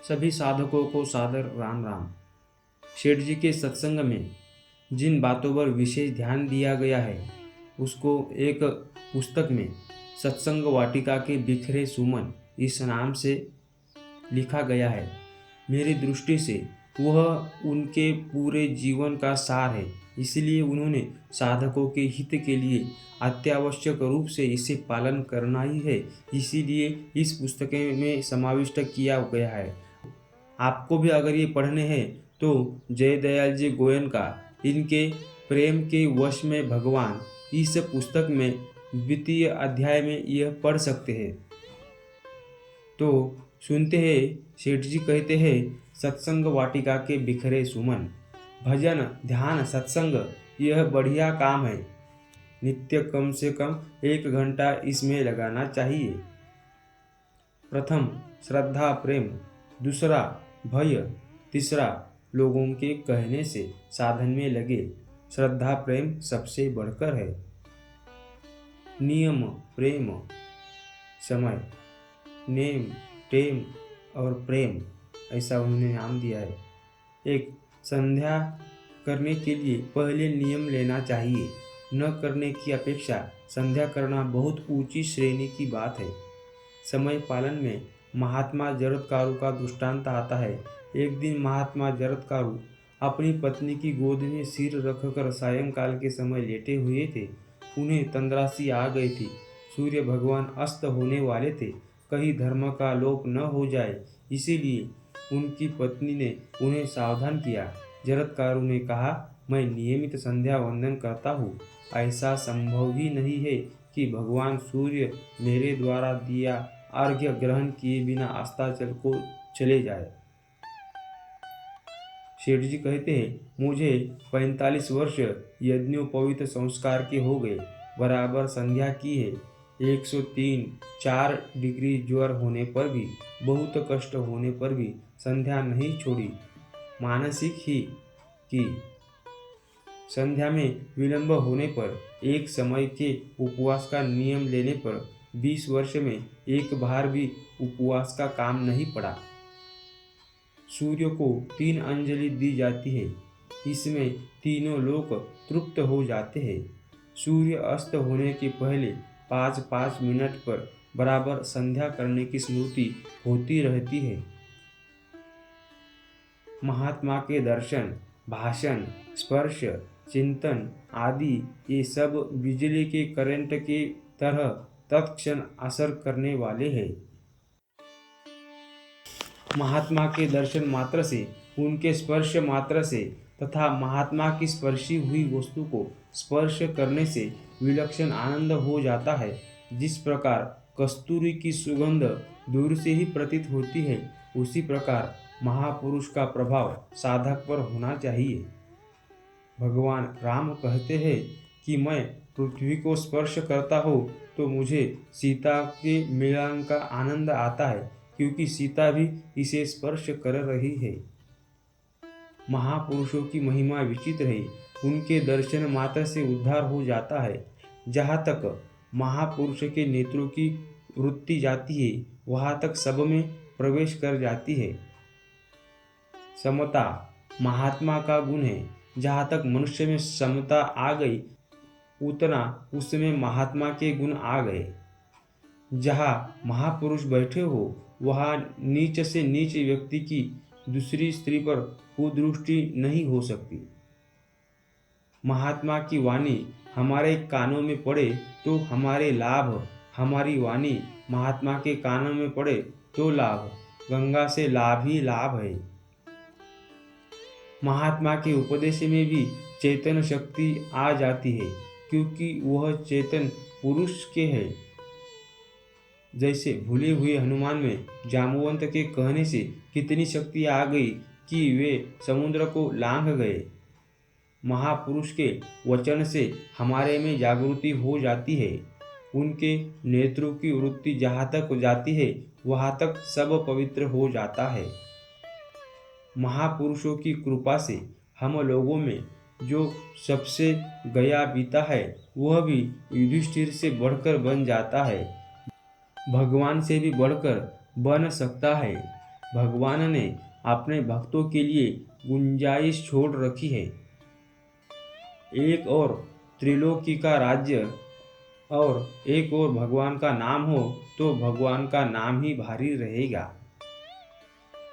सभी साधकों को सादर राम राम। शेठ जी के सत्संग में जिन बातों पर विशेष ध्यान दिया गया है उसको एक पुस्तक में सत्संग वाटिका के बिखरे सुमन इस नाम से लिखा गया है। मेरी दृष्टि से वह उनके पूरे जीवन का सार है, इसलिए उन्होंने साधकों के हित के लिए अत्यावश्यक रूप से इसे पालन करना ही है, इसीलिए इस पुस्तक में समाविष्ट किया गया है। आपको भी अगर ये पढ़ने हैं तो जयदयाल जी गोयन का इनके प्रेम के वश में भगवान इस पुस्तक में द्वितीय अध्याय में यह पढ़ सकते हैं। तो सुनते हैं, सेठ जी कहते हैं, सत्संग वाटिका के बिखरे सुमन। भजन ध्यान सत्संग यह बढ़िया काम है। नित्य कम से कम 1 घंटा इसमें लगाना चाहिए। प्रथम श्रद्धा प्रेम, दूसरा भय, तीसरा लोगों के कहने से साधन में लगे। श्रद्धा प्रेम सबसे बढ़कर है। नियम प्रेम, समय, नेम टेम और प्रेम, ऐसा उन्होंने नाम दिया है। एक संध्या करने के लिए पहले नियम लेना चाहिए। न करने की अपेक्षा संध्या करना बहुत ऊंची श्रेणी की बात है। समय पालन में महात्मा जरत्कारु का दृष्टांत आता है। एक दिन महात्मा जरत्कारु अपनी पत्नी की गोद में सिर रखकर सायंकाल के समय लेटे हुए थे। उन्हें तंद्रासी आ गई थी। सूर्य भगवान अस्त होने वाले थे। कहीं धर्म का लोप न हो जाए, इसीलिए उनकी पत्नी ने उन्हें सावधान किया। जरत्कारु ने कहा, मैं नियमित संध्या वंदन करता हूँ। ऐसा संभव ही नहीं है कि भगवान सूर्य मेरे द्वारा दिया अर्घ्य ग्रहण किए बिना अस्ताचल को चले जाए। शेठ जी कहते हैं, मुझे 45 वर्ष यज्ञोपवीत संस्कार के हो गए। बराबर संध्या की है। 103-4 डिग्री ज्वर होने पर भी, बहुत कष्ट होने पर भी संध्या नहीं छोड़ी। मानसिक ही की। संध्या में विलंब होने पर, एक समय के उपवास का नियम लेने पर 20 वर्ष में एक बार भी उपवास का काम नहीं पड़ा। सूर्य को 3 अंजलि दी जाती है। इसमें तीनों लोग तृप्त हो जाते हैं। सूर्य अस्त होने के पहले 5-5 मिनट पर बराबर संध्या करने की स्मृति होती रहती है। महात्मा के दर्शन, भाषण, स्पर्श, चिंतन आदि ये सब बिजली के करंट के तरह तत्क्षण असर करने वाले हैं। महात्मा के दर्शन मात्र से, उनके स्पर्श मात्र से तथा महात्मा की स्पर्शी हुई वस्तु को स्पर्श करने से विलक्षण आनंद हो जाता है। जिस प्रकार कस्तूरी की सुगंध दूर से ही प्रतीत होती है, उसी प्रकार महापुरुष का प्रभाव साधक पर होना चाहिए। भगवान राम कहते हैं कि मैं पृथ्वी को स्पर्श करता हूँ तो मुझे सीता के मिलन का आनंद आता है, क्योंकि सीता भी इसे स्पर्श कर रही है। महापुरुषों की महिमा विचित्र है। उनके दर्शन मात्र से उद्धार हो जाता है। जहाँ तक महापुरुष के नेत्रों की वृत्ति जाती है, वहाँ तक सब में प्रवेश कर जाती है। समता महात्मा का गुण है। जहाँ तक मनुष्य में समता आ गई, उतना उसमें महात्मा के गुण आ गए। जहाँ महापुरुष बैठे हो, वहाँ नीच से नीच व्यक्ति की दूसरी स्त्री पर कुदृष्टि नहीं हो सकती। महात्मा की वाणी हमारे कानों में पड़े तो हमारे लाभ, हमारी वाणी महात्मा के कानों में पड़े तो लाभ। गंगा से लाभ ही लाभ है। महात्मा के उपदेश में भी चेतन शक्ति आ जाती है, क्योंकि वह चेतन पुरुष के है। जैसे भूले हुए हनुमान में जामवंत के कहने से कितनी शक्ति आ गई कि वे समुद्र को लांघ गए। महापुरुष के वचन से हमारे में जागृति हो जाती है। उनके नेत्रों की वृत्ति जहाँ तक जाती है, वहाँ तक सब पवित्र हो जाता है। महापुरुषों की कृपा से हम लोगों में जो सबसे गया बीता है, वह भी युधिष्ठिर से बढ़कर बन जाता है, भगवान से भी बढ़कर बन सकता है। भगवान ने अपने भक्तों के लिए गुंजाइश छोड़ रखी है। एक और त्रिलोकी का राज्य और एक और भगवान का नाम हो तो भगवान का नाम ही भारी रहेगा।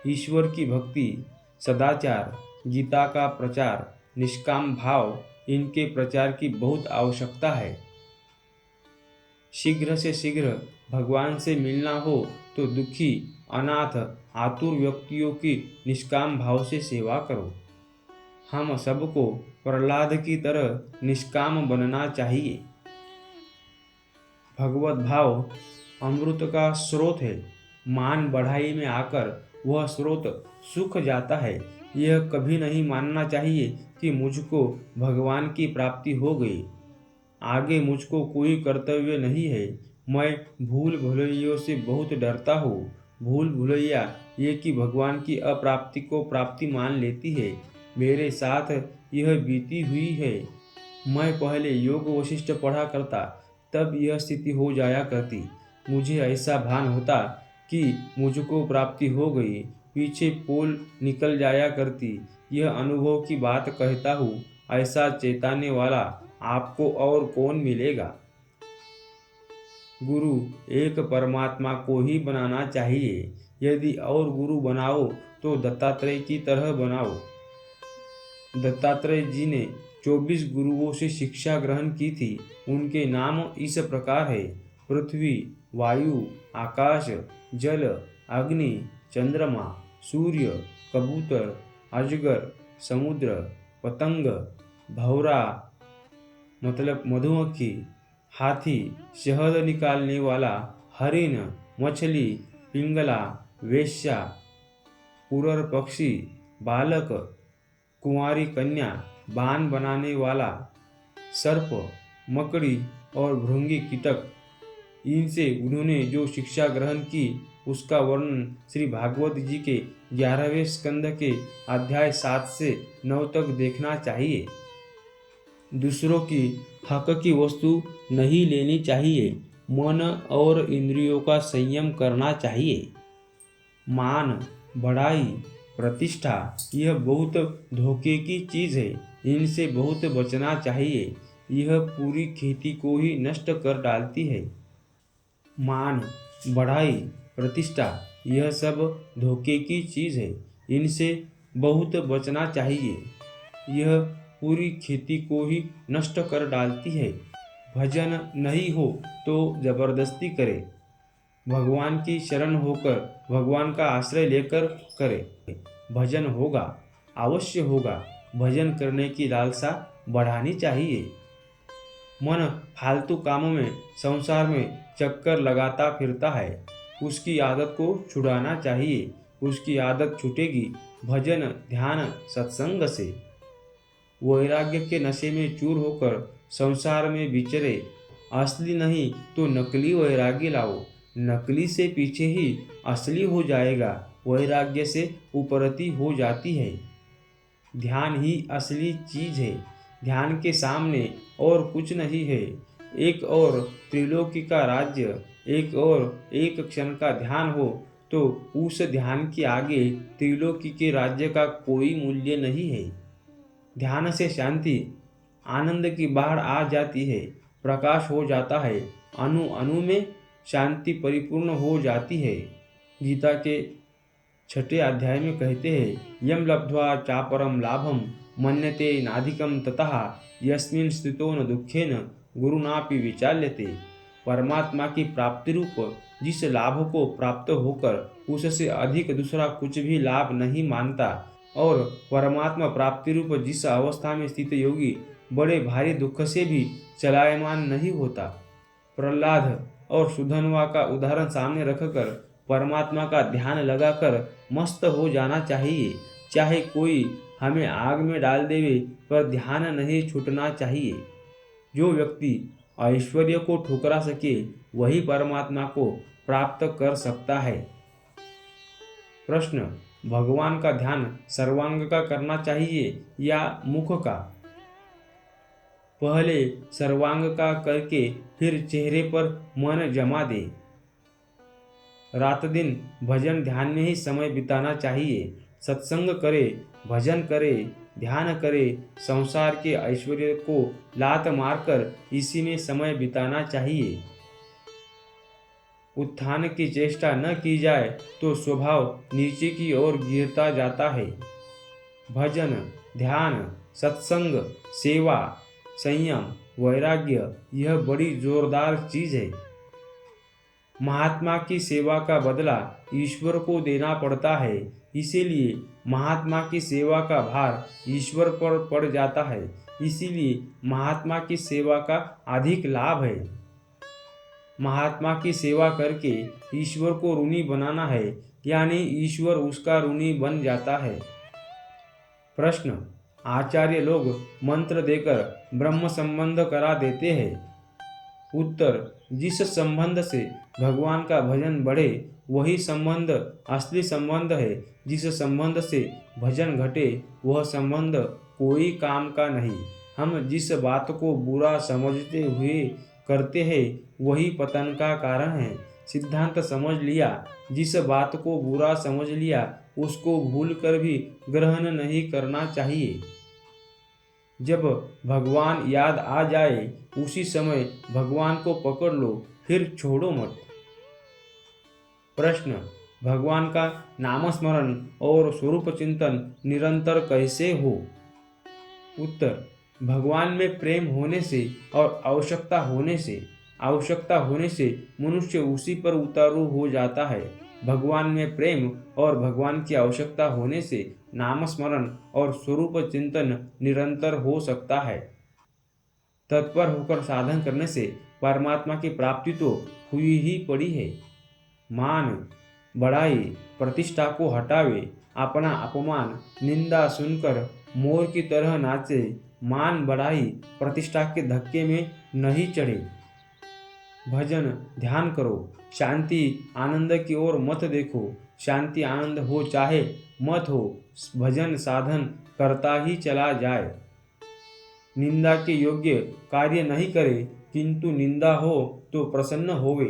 ईश्वर की भक्ति, सदाचार, गीता का प्रचार, निष्काम भाव, इनके प्रचार की बहुत आवश्यकता है। शीघ्र से शीघ्र भगवान से मिलना हो तो दुखी, अनाथ, आतुर व्यक्तियों की निष्काम भाव से सेवा करो। हम सबको प्रहलाद की तरह निष्काम बनना चाहिए। भगवत भाव अमृत का स्रोत है। मान बढ़ाई में आकर वह स्रोत सूख जाता है। यह कभी नहीं मानना चाहिए कि मुझको भगवान की प्राप्ति हो गई, आगे मुझको कोई कर्तव्य नहीं है। मैं भूल भुलैयों से बहुत डरता हूँ। भूल भुलैया ये कि भगवान की अप्राप्ति को प्राप्ति मान लेती है। मेरे साथ यह बीती हुई है। मैं पहले योग वशिष्ठ पढ़ा करता, तब यह स्थिति हो जाया करती। मुझे ऐसा भान होता कि मुझको प्राप्ति हो गई, पीछे पोल निकल जाया करती। यह अनुभव की बात कहता हूँ। ऐसा चेताने वाला आपको और कौन मिलेगा। गुरु एक परमात्मा को ही बनाना चाहिए। यदि और गुरु बनाओ तो दत्तात्रेय की तरह बनाओ। दत्तात्रेय जी ने 24 गुरुओं से शिक्षा ग्रहण की थी। उनके नाम इस प्रकार है: पृथ्वी, वायु, आकाश, जल, अग्नि, चंद्रमा, सूर्य, कबूतर, अजगर, समुद्र, पतंग, भौरा मतलब मधुमक्खी, हाथी, शहद निकालने वाला, हरिण, मछली, पिंगला, वेश्या, कुरर पक्षी, बालक, कुंवारी कन्या, बाण बनाने वाला, सर्प, मकड़ी और भृंगी कीटक, इनसे उन्होंने जो शिक्षा ग्रहण की उसका वर्णन श्री भागवत जी के 11वें स्कंद के अध्याय 7 से 9 तक देखना चाहिए। दूसरों की हक की वस्तु नहीं लेनी चाहिए। मन और इंद्रियों का संयम करना चाहिए। मान, बढ़ाई, प्रतिष्ठा यह बहुत धोखे की चीज़ है। इनसे बहुत बचना चाहिए। यह पूरी खेती को ही नष्ट कर डालती है। मान, बढ़ाई, प्रतिष्ठा यह सब धोखे की चीज़ है। इनसे बहुत बचना चाहिए। यह पूरी खेती को ही नष्ट कर डालती है। भजन नहीं हो तो जबरदस्ती करे। भगवान की शरण होकर भगवान का आश्रय लेकर करे। भजन होगा, अवश्य होगा। भजन करने की लालसा बढ़ानी चाहिए। मन फालतू कामों में, संसार में चक्कर लगाता फिरता है। उसकी आदत को छुड़ाना चाहिए। उसकी आदत छूटेगी भजन, ध्यान, सत्संग से। वैराग्य के नशे में चूर होकर संसार में विचरे। असली नहीं तो नकली वैराग्य लाओ। नकली से पीछे ही असली हो जाएगा। वैराग्य से उपरति हो जाती है। ध्यान ही असली चीज है। ध्यान के सामने और कुछ नहीं है। एक और त्रिलोकी का राज्य, एक और एक क्षण का ध्यान हो तो उस ध्यान के आगे त्रिलोकी के राज्य का कोई मूल्य नहीं है। ध्यान से शांति, आनंद की बाढ़ आ जाती है। प्रकाश हो जाता है। अणु अणु में शांति परिपूर्ण हो जाती है। गीता के 6 अध्याय में कहते हैं, यम लब्ध्वा चापरम लाभम मन्यते नाधिकम ततः यस्मिन् स्थितो न दुखेन गुरुनापि विचाल्यते। परमात्मा की प्राप्ति रूप जिस लाभ को प्राप्त होकर उससे अधिक दूसरा कुछ भी लाभ नहीं मानता, और परमात्मा प्राप्ति रूप जिस अवस्था में स्थित योगी बड़े भारी दुख से भी चलायमान नहीं होता। प्रहलाद और सुधनवा का उदाहरण सामने रखकर परमात्मा का ध्यान लगाकर मस्त हो जाना चाहिए। चाहे कोई हमें आग में डाल देवे, पर ध्यान नहीं छूटना चाहिए। जो व्यक्ति ऐश्वर्य को ठुकरा सके वही परमात्मा को प्राप्त कर सकता है। प्रश्न: भगवान का ध्यान सर्वांग का करना चाहिए या मुख का? पहले सर्वांग का करके फिर चेहरे पर मन जमा दे। रात दिन भजन ध्यान में ही समय बिताना चाहिए। सत्संग करे, भजन करे, ध्यान करे, संसार के ऐश्वर्य को लात मारकर इसी में समय बिताना चाहिए। उत्थान की चेष्टा न की जाए तो स्वभाव नीचे की ओर गिरता जाता है। भजन, ध्यान, सत्संग, सेवा, संयम, वैराग्य यह बड़ी जोरदार चीज है। महात्मा की सेवा का बदला ईश्वर को देना पड़ता है, इसीलिए महात्मा की सेवा का भार ईश्वर पर पड़ जाता है। इसीलिए महात्मा की सेवा का अधिक लाभ है। महात्मा की सेवा करके ईश्वर को ऋणी बनाना है, यानी ईश्वर उसका ऋणी बन जाता है। प्रश्न, आचार्य लोग मंत्र देकर ब्रह्म संबंध करा देते हैं। उत्तर, जिस संबंध से भगवान का भजन बढ़े वही संबंध असली संबंध है। जिस संबंध से भजन घटे वह संबंध कोई काम का नहीं। हम जिस बात को बुरा समझते हुए करते हैं वही पतन का कारण है। सिद्धांत समझ लिया, जिस बात को बुरा समझ लिया उसको भूल कर भी ग्रहण नहीं करना चाहिए। जब भगवान याद आ जाए उसी समय भगवान को पकड़ लो, फिर छोड़ो मत। प्रश्न, भगवान का नामस्मरण और स्वरूप चिंतन निरंतर कैसे हो? उत्तर, भगवान में प्रेम होने से और आवश्यकता होने से मनुष्य उसी पर उतारू हो जाता है। भगवान में प्रेम और भगवान की आवश्यकता होने से नामस्मरण और स्वरूप चिंतन निरंतर हो सकता है। तत्पर होकर साधन करने से परमात्मा की प्राप्ति तो हुई ही पड़ी है। मान बढ़ाई, प्रतिष्ठा को हटावे, अपना अपमान निंदा सुनकर मोर की तरह नाचे, मान बढ़ाई प्रतिष्ठा के धक्के में नहीं चढ़े। भजन ध्यान करो, शांति आनंद की ओर मत देखो। शांति आनंद हो चाहे मत हो, भजन साधन करता ही चला जाए। निंदा के योग्य कार्य नहीं करे, किंतु निंदा हो तो प्रसन्न होवे।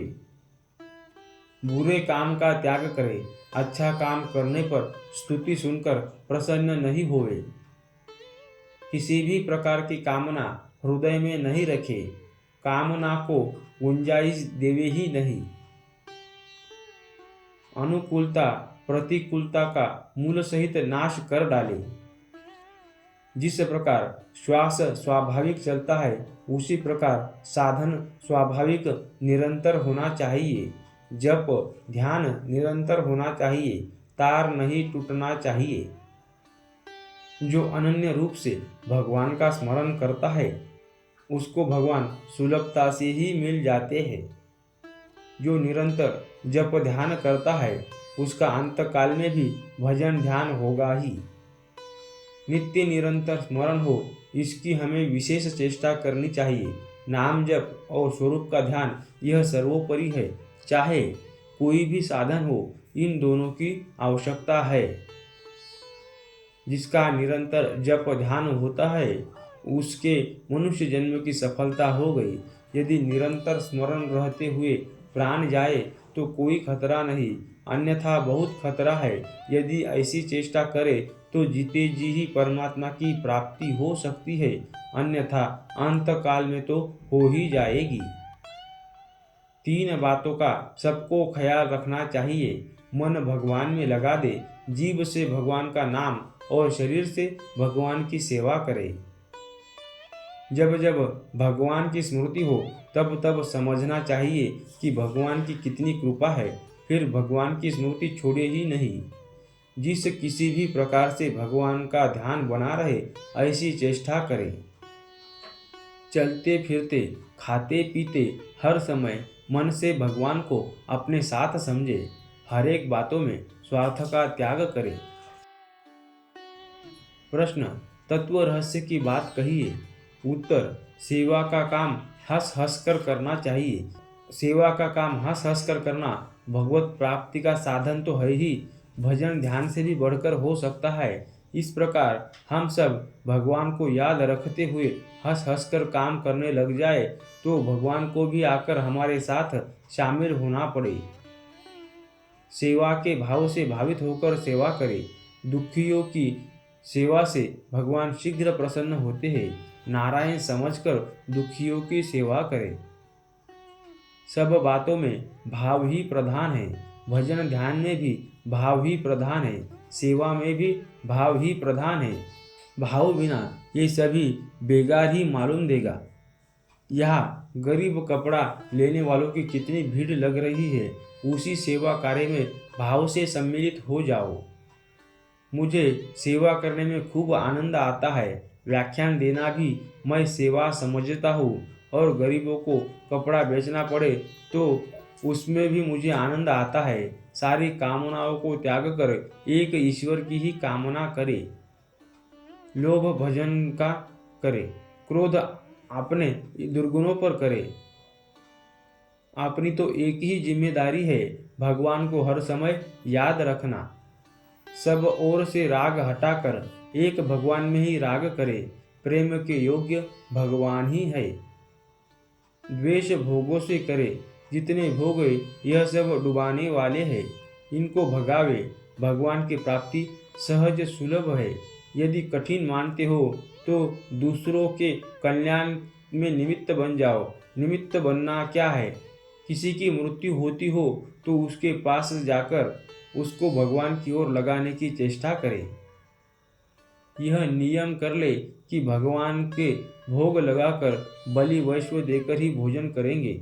बुरे काम का त्याग करे, अच्छा काम करने पर स्तुति सुनकर प्रसन्न नहीं होवे। किसी भी प्रकार की कामना हृदय में नहीं रखे, कामना को गुंजाइश देवे ही नहीं। अनुकूलता प्रतिकूलता का मूल सहित नाश कर डाले। जिस प्रकार श्वास स्वाभाविक चलता है उसी प्रकार साधन स्वाभाविक निरंतर होना चाहिए। जप ध्यान निरंतर होना चाहिए, तार नहीं टूटना चाहिए। जो अनन्य रूप से भगवान का स्मरण करता है उसको भगवान सुलभता से ही मिल जाते हैं। जो निरंतर जप ध्यान करता है उसका अंतकाल में भी भजन ध्यान होगा ही। नित्य निरंतर स्मरण हो, इसकी हमें विशेष चेष्टा करनी चाहिए। नाम जप और स्वरूप का ध्यान यह सर्वोपरि है। चाहे कोई भी साधन हो, इन दोनों की आवश्यकता है। जिसका निरंतर जप ध्यान होता है उसके मनुष्य जन्म की सफलता हो गई। यदि निरंतर स्मरण रहते हुए प्राण जाए तो कोई खतरा नहीं, अन्यथा बहुत खतरा है। यदि ऐसी चेष्टा करे तो जीते जी ही परमात्मा की प्राप्ति हो सकती है, अन्यथा अंतकाल में तो हो ही जाएगी। 3 बातों का सबको ख्याल रखना चाहिए। मन भगवान में लगा दे, जीभ से भगवान का नाम और शरीर से भगवान की सेवा करे। जब जब भगवान की स्मृति हो तब तब समझना चाहिए कि भगवान की कितनी कृपा है, फिर भगवान की स्मृति छोड़े ही नहीं। जिस किसी भी प्रकार से भगवान का ध्यान बना रहे ऐसी चेष्टा करें। चलते फिरते खाते पीते हर समय मन से भगवान को अपने साथ समझे। हर एक बातों में स्वार्थ का त्याग करें। प्रश्न, तत्व रहस्य की बात कहिए। उत्तर, सेवा का काम हंस हंस कर करना चाहिए। सेवा का काम हंस हंस कर करना भगवत प्राप्ति का साधन तो है ही, भजन ध्यान से भी बढ़कर हो सकता है। इस प्रकार हम सब भगवान को याद रखते हुए हंस हंस कर काम करने लग जाए तो भगवान को भी आकर हमारे साथ शामिल होना पड़े। सेवा के भाव से भावित होकर सेवा करे। दुखियों की सेवा से भगवान शीघ्र प्रसन्न होते हैं। नारायण समझकर दुखियों की सेवा करे। सब बातों में भाव ही प्रधान है। भजन ध्यान में भी भाव ही प्रधान है। सेवा में भी भाव ही प्रधान है। भाव बिना ये सभी बेकार ही मालूम देगा। यहाँ गरीब कपड़ा लेने वालों की कितनी भीड़ लग रही है। उसी सेवा कार्य में भाव से सम्मिलित हो जाओ। मुझे सेवा करने में खूब आनंद आता है। व्याख्यान देना भी मैं सेवा समझता हूँ, और गरीबों को कपड़ा बेचना पड़े तो उसमें भी मुझे आनंद आता है। सारी कामनाओं को त्याग कर एक ईश्वर की ही कामना करे। लोभ भजन का करे, क्रोध अपने दुर्गुणों पर करे। अपनी तो एक ही जिम्मेदारी है, भगवान को हर समय याद रखना। सब ओर से राग हटाकर एक भगवान में ही राग करे। प्रेम के योग्य भगवान ही है। द्वेष भोगों से करे, जितने भोग यह सब डुबाने वाले हैं। इनको भगावे। भगवान की प्राप्ति सहज सुलभ है। यदि कठिन मानते हो तो दूसरों के कल्याण में निमित्त बन जाओ। निमित्त बनना क्या है? किसी की मृत्यु होती हो तो उसके पास जाकर उसको भगवान की ओर लगाने की चेष्टा करें। यह नियम कर ले कि भगवान के भोग लगाकर बलि वैश्व देकर ही भोजन करेंगे।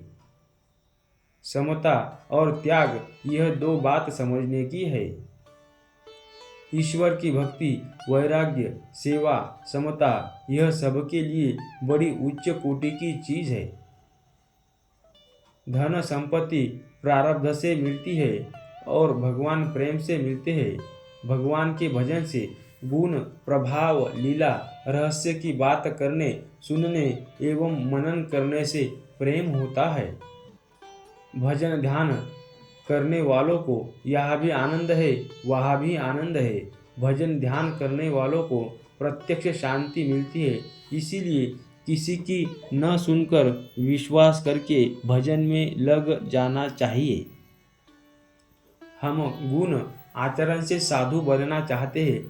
समता और त्याग, यह दो बात समझने की है। ईश्वर की भक्ति, वैराग्य, सेवा, समता, यह सबके लिए बड़ी उच्च कोटि की चीज है। धन संपत्ति प्रारब्ध से मिलती है और भगवान प्रेम से मिलते हैं। भगवान के भजन से गुण, प्रभाव, लीला, रहस्य की बात करने, सुनने एवं मनन करने से प्रेम होता है। भजन ध्यान करने वालों को यहाँ भी आनंद है, वहाँ भी आनंद है। भजन ध्यान करने वालों को प्रत्यक्ष शांति मिलती है। इसीलिए किसी की न सुनकर विश्वास करके भजन में लग जाना चाहिए। हम गुण आचरण से साधु बनना चाहते हैं,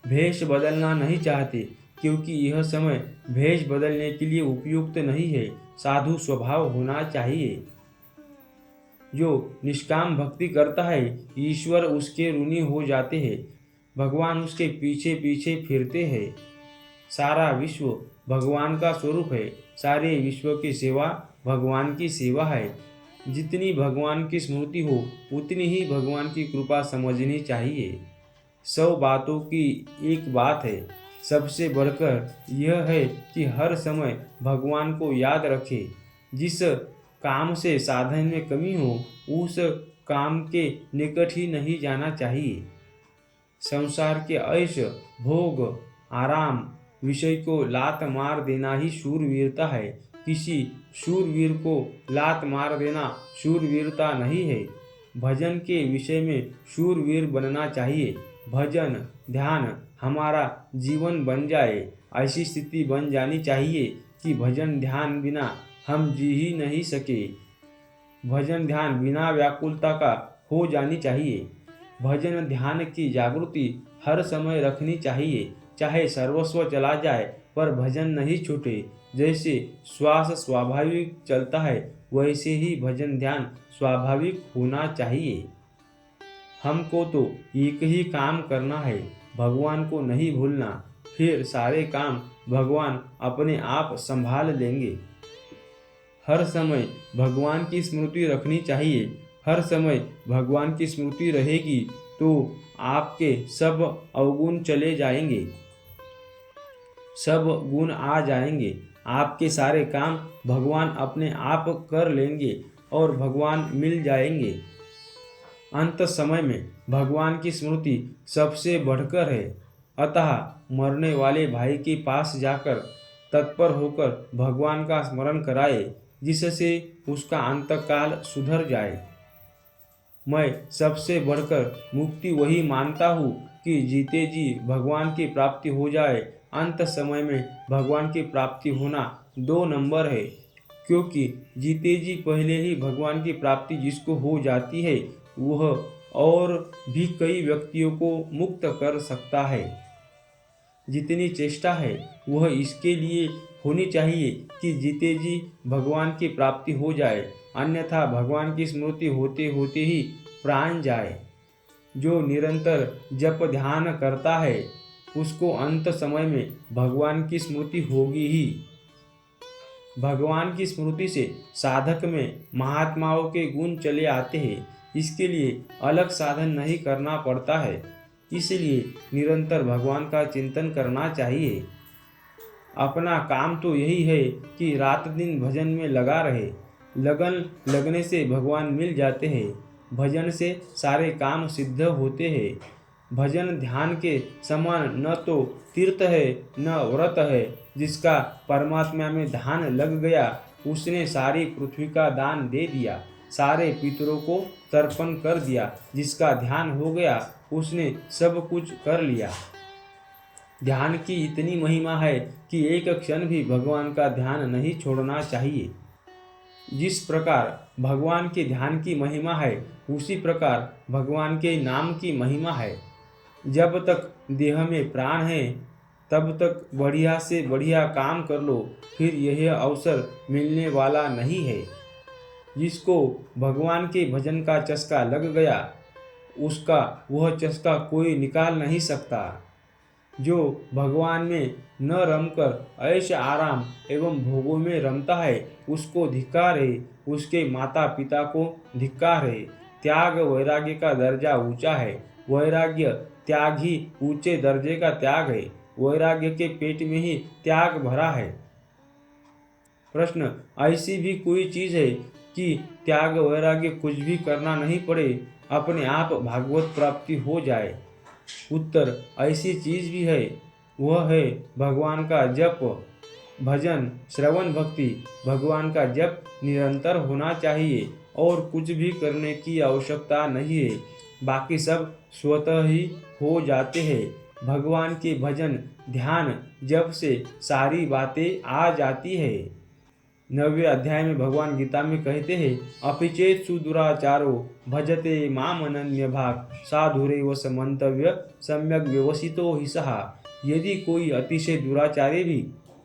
भेष बदलना नहीं चाहते, क्योंकि यह समय भेष बदलने के लिए उपयुक्त नहीं है। साधु स्वभाव होना चाहिए। जो निष्काम भक्ति करता है, ईश्वर उसके ऋणी हो जाते हैं। भगवान उसके पीछे पीछे फिरते हैं। सारा विश्व भगवान का स्वरूप है। सारे विश्व की सेवा भगवान की सेवा है। जितनी भगवान की स्मृति हो उतनी ही भगवान की कृपा समझनी चाहिए। 100 बातों की एक बात है। सबसे बढ़कर यह है कि हर समय भगवान को याद रखे। जिस काम से साधन में कमी हो उस काम के निकट ही नहीं जाना चाहिए। संसार के ऐश, भोग, आराम, विषय को लात मार देना ही शूरवीरता है। किसी शूरवीर को लात मार देना शूरवीरता नहीं है। भजन के विषय में शूरवीर बनना चाहिए। भजन ध्यान हमारा जीवन बन जाए, ऐसी स्थिति बन जानी चाहिए कि भजन ध्यान बिना हम जी ही नहीं सके। भजन ध्यान बिना व्याकुलता का हो जानी चाहिए। भजन ध्यान की जागृति हर समय रखनी चाहिए। चाहे सर्वस्व चला जाए पर भजन नहीं छूटे। जैसे श्वास स्वाभाविक चलता है वैसे ही भजन ध्यान स्वाभाविक होना चाहिए। हमको तो एक ही काम करना है, भगवान को नहीं भूलना। फिर सारे काम भगवान अपने आप संभाल लेंगे। हर समय भगवान की स्मृति रखनी चाहिए। हर समय भगवान की स्मृति रहेगी तो आपके सब अवगुण चले जाएंगे, सब गुण आ जाएंगे। आपके सारे काम भगवान अपने आप कर लेंगे और भगवान मिल जाएंगे। अंत समय में भगवान की स्मृति सबसे बढ़कर है। अतः मरने वाले भाई के पास जाकर तत्पर होकर भगवान का स्मरण कराए, जिससे उसका अंतकाल सुधर जाए। मैं सबसे बढ़कर मुक्ति वही मानता हूँ कि जीते जी भगवान की प्राप्ति हो जाए। अंत समय में भगवान की प्राप्ति होना 2 नंबर है, क्योंकि जीते जी पहले ही भगवान की प्राप्ति जिसको हो जाती है वह और भी कई व्यक्तियों को मुक्त कर सकता है। जितनी चेष्टा है वह इसके लिए होनी चाहिए कि जीते जी भगवान की प्राप्ति हो जाए, अन्यथा भगवान की स्मृति होते होते ही प्राण जाए। जो निरंतर जप ध्यान करता है उसको अंत समय में भगवान की स्मृति होगी ही। भगवान की स्मृति से साधक में महात्माओं के गुण चले आते हैं। इसके लिए अलग साधन नहीं करना पड़ता है, इसलिए निरंतर भगवान का चिंतन करना चाहिए। अपना काम तो यही है कि रात दिन भजन में लगा रहे। लगन लगने से भगवान मिल जाते हैं। भजन से सारे काम सिद्ध होते हैं। भजन ध्यान के समान न तो तीर्थ है न व्रत है। जिसका परमात्मा में ध्यान लग गया उसने सारी पृथ्वी का दान दे दिया, सारे पितरों को तर्पण कर दिया। जिसका ध्यान हो गया उसने सब कुछ कर लिया। ध्यान की इतनी महिमा है कि एक क्षण भी भगवान का ध्यान नहीं छोड़ना चाहिए। जिस प्रकार भगवान के ध्यान की महिमा है उसी प्रकार भगवान के नाम की महिमा है। जब तक देह में प्राण है तब तक बढ़िया से बढ़िया काम कर लो, फिर यह अवसर मिलने वाला नहीं है। जिसको भगवान के भजन का चस्का लग गया उसका वह चस्का कोई निकाल नहीं सकता। जो भगवान में न रमकर ऐश आराम एवं भोगों में रमता है उसको धिक्कार है, उसके माता पिता को धिक्कार है। त्याग वैराग्य का दर्जा ऊंचा है। वैराग्य त्याग ही ऊंचे दर्जे का त्याग है। वैराग्य के पेट में ही त्याग भरा है। प्रश्न, ऐसी भी कोई चीज है कि त्याग वैराग्य कुछ भी करना नहीं पड़े, अपने आप भागवत प्राप्ति हो जाए? उत्तर, ऐसी चीज भी है। वह है भगवान का जप, भजन, श्रवण, भक्ति। भगवान का जप निरंतर होना चाहिए और कुछ भी करने की आवश्यकता नहीं है। बाकी सब स्वतः ही हो जाते हैं। भगवान के भजन ध्यान जप से सारी बातें आ जाती है। 9वें अध्याय में भगवान गीता में कहते हैं, अपिचेत सुदुराचारो भजते माम अनन्य भाग साधुरेव समंतव्य सम्यक व्यवसितो हि सहा। यदि कोई अतिशय दुराचारी भी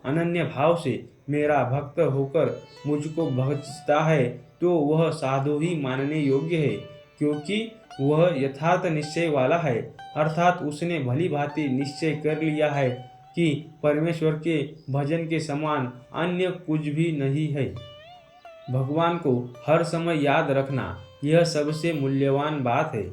अनन्य भाव से मेरा भक्त होकर मुझको भजता है तो वह साधु ही मानने योग्य है, क्योंकि वह यथार्थ निश्चय वाला है। अर्थात उसने भली भांति निश्चय कर लिया है कि परमेश्वर के भजन के समान अन्य कुछ भी नहीं है। भगवान को हर समय याद रखना यह सबसे मूल्यवान बात है।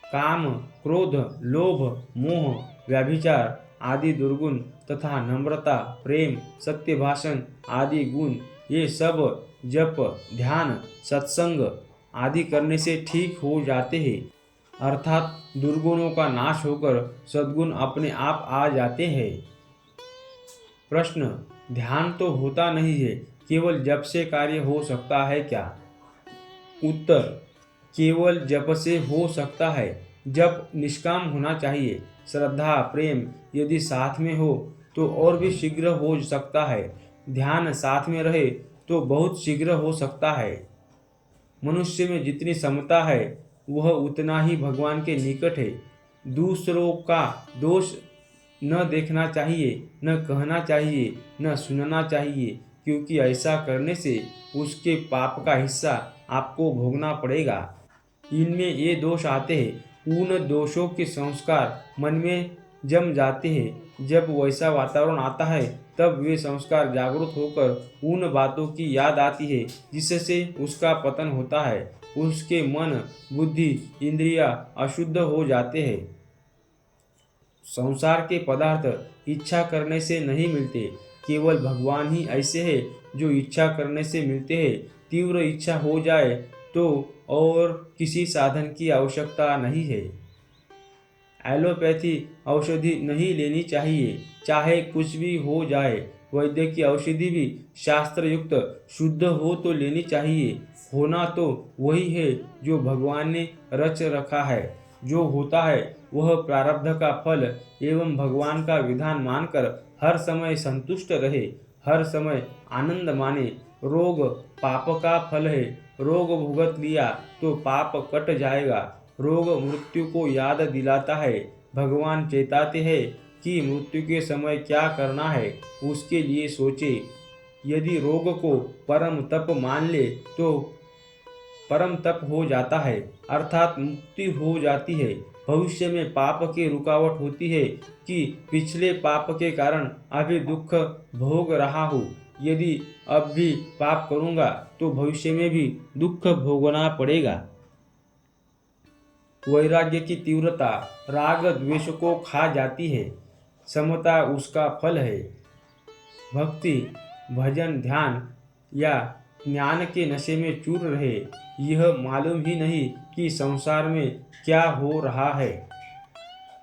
काम, क्रोध, लोभ, मोह, व्याभिचार आदि दुर्गुण तथा नम्रता, प्रेम, सत्य भाषण आदि गुण ये सब जप, ध्यान, सत्संग आदि करने से ठीक हो जाते हैं। अर्थात दुर्गुणों का नाश होकर सद्गुण अपने आप आ जाते हैं। प्रश्न, ध्यान तो होता नहीं है, केवल जप से कार्य हो सकता है क्या? उत्तर, केवल जप से हो सकता है। जप निष्काम होना चाहिए। श्रद्धा, प्रेम यदि साथ में हो तो और भी शीघ्र हो सकता है। ध्यान साथ में रहे तो बहुत शीघ्र हो सकता है। मनुष्य में जितनी समता है वह उतना ही भगवान के निकट है। दूसरों का दोष न देखना चाहिए, न कहना चाहिए, न सुनना चाहिए, क्योंकि ऐसा करने से उसके पाप का हिस्सा आपको भोगना पड़ेगा। इनमें ये दोष आते हैं। उन दोषों के संस्कार मन में जम जाते हैं। जब वैसा वातावरण आता है तब वे संस्कार जागृत होकर उन बातों की याद आती है जिससे उसका पतन होता है। उसके मन, बुद्धि, इंद्रियां अशुद्ध हो जाते हैं। संसार के पदार्थ इच्छा करने से नहीं मिलते। केवल भगवान ही ऐसे हैं जो इच्छा करने से मिलते हैं। तीव्र इच्छा हो जाए तो और किसी साधन की आवश्यकता नहीं है। एलोपैथी औषधि नहीं लेनी चाहिए, चाहे कुछ भी हो जाए। वैद्य की औषधि भी शास्त्र युक्त शुद्ध हो तो लेनी चाहिए। होना तो वही है जो भगवान ने रच रखा है। जो होता है वह प्रारब्ध का फल एवं भगवान का विधान मानकर हर समय संतुष्ट रहे, हर समय आनंद माने। रोग पाप का फल है, रोग भुगत लिया तो पाप कट जाएगा। रोग मृत्यु को याद दिलाता है। भगवान चेताते हैं कि मृत्यु के समय क्या करना है, उसके लिए सोचे। यदि रोग को परम तप मान ले तो परम तप हो जाता है, अर्थात मुक्ति हो जाती है। भविष्य में पाप की रुकावट होती है कि पिछले पाप के कारण अभी दुख भोग रहा हूँ। यदि अब भी पाप करूँगा तो भविष्य में भी दुख भोगना पड़ेगा। वैराग्य की तीव्रता राग द्वेष को खा जाती है, समता उसका फल है। भक्ति, भजन, ध्यान या ज्ञान के नशे में चूर रहे, यह मालूम ही नहीं कि संसार में क्या हो रहा है।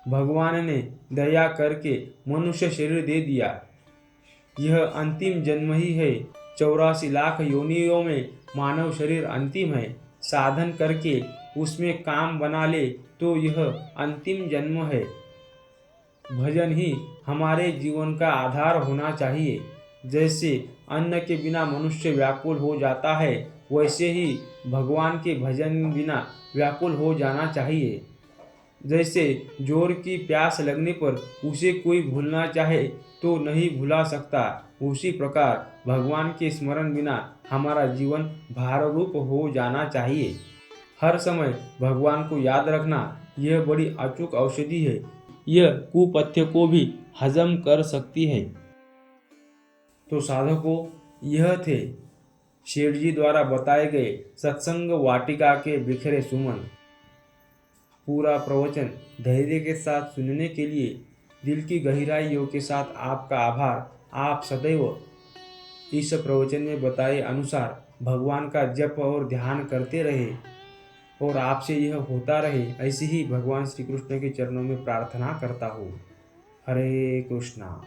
भगवान ने दया करके मनुष्य शरीर दे दिया। यह अंतिम जन्म ही है। 84 लाख योनियों में मानव शरीर अंतिम है। साधन करके उसमें काम बना ले तो यह अंतिम जन्म है। भजन ही हमारे जीवन का आधार होना चाहिए। जैसे अन्न के बिना मनुष्य व्याकुल हो जाता है, वैसे ही भगवान के भजन बिना व्याकुल हो जाना चाहिए। जैसे जोर की प्यास लगने पर उसे कोई भूलना चाहे तो नहीं भुला सकता, उसी प्रकार भगवान के स्मरण बिना हमारा जीवन भाररूप हो जाना चाहिए। हर समय भगवान को याद रखना, यह बड़ी अचूक औषधि है। यह कुपथ्य को भी हजम कर सकती है। तो साधकों, यह थे शेठ जी द्वारा बताए गए सत्संग वाटिका के बिखरे सुमन। पूरा प्रवचन धैर्य के साथ सुनने के लिए दिल की गहराइयों के साथ आपका आभार। आप सदैव इस प्रवचन में बताए अनुसार भगवान का जप और ध्यान करते रहे और आपसे यह होता रहे, ऐसी ही भगवान श्री कृष्ण के चरणों में प्रार्थना करता हूँ। हरे कृष्णा।